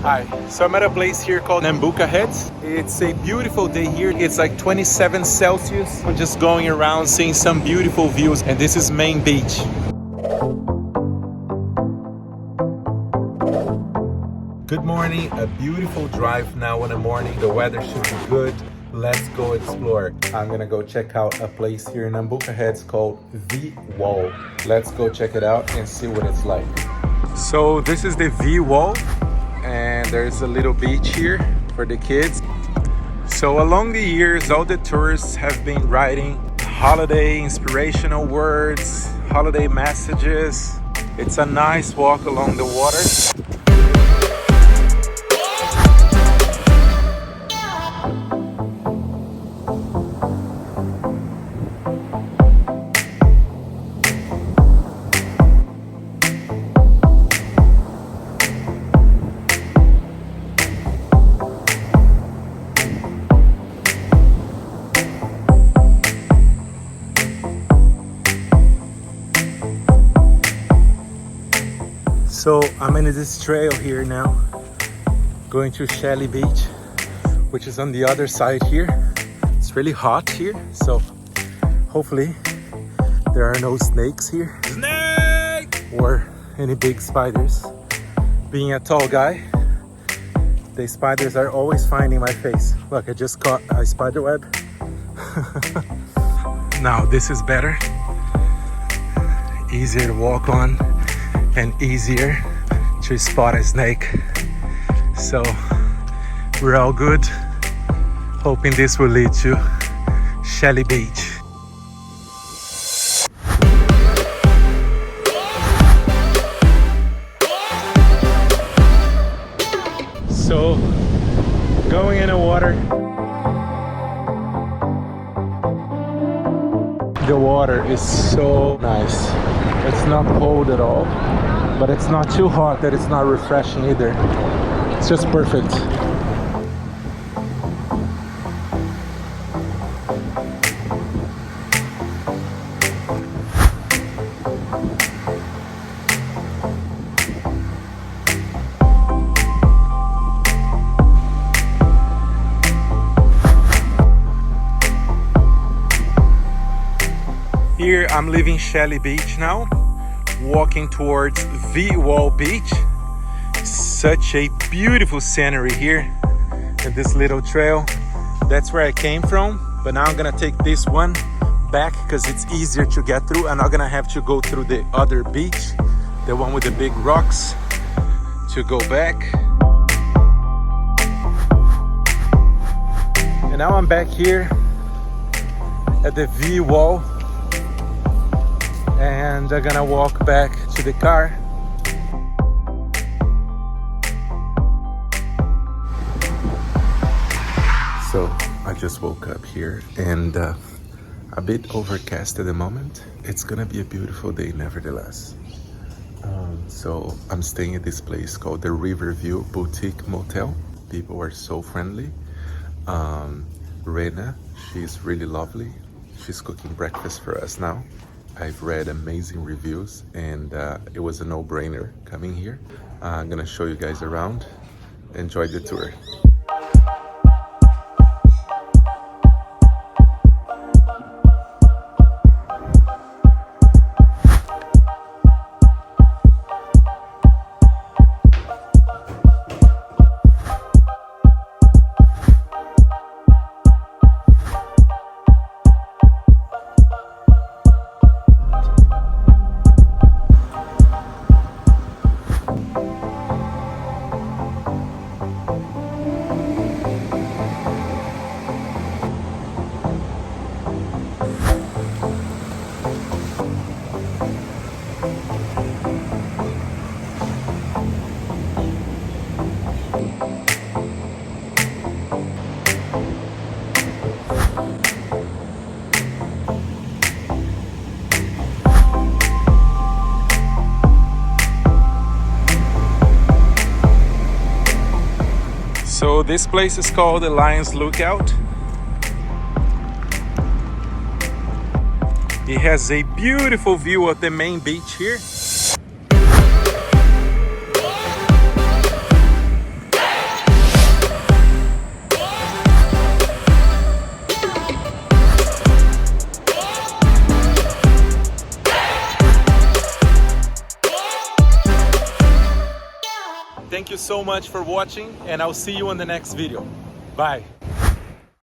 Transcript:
Hi, so I'm at a place here called Nambucca Heads. It's a beautiful day here. It's like 27 Celsius. I'm just going around seeing some beautiful views, and this is Main Beach. Good morning, a beautiful drive now in the morning. The weather should be good. Let's go explore. I'm gonna go check out a place here in Nambucca Heads called The Wall. Let's go check it out and see what it's like. So this is the V Wall, and there's a little beach here for the kids. So along the years, all the tourists have been writing holiday inspirational words, holiday messages. It's a nice walk along the water. So I'm in this trail here now, going to Shelly Beach, which is on the other side here. It's really hot here, so hopefully there are no snakes here. Snake! Or any big spiders. Being a tall guy, the spiders are always finding my face. Look, I just caught a spider web. Now this is better. Easier to walk on and easier to spot a snake. So we're all good. Hoping this will lead to Shelly Beach. So going in the water. The water is so nice. It's not cold at all, but it's not too hot that it's not refreshing either. It's just perfect. Here I'm leaving Shelly Beach now, walking towards The Wall Beach. Such a beautiful scenery here in this little trail. That's where I came from, but now I'm gonna take this one back because it's easier to get through. I'm not gonna have to go through the other beach, the one with the big rocks, to go back. And now I'm back here at the V Wall, and I'm gonna walk back to the car. So I just woke up here and a bit overcast at the moment. It's gonna be a beautiful day nevertheless. So I'm staying at this place called the Riverview Motel. People are so friendly. Rena, she's really lovely. She's cooking breakfast for us now. I've read amazing reviews, and it was a no-brainer coming here. I'm gonna show you guys around. Enjoy the tour. So this place is called the Lion's Lookout. It has a beautiful view of the main beach here. Thank you so much for watching, and I'll see you in the next video. Bye.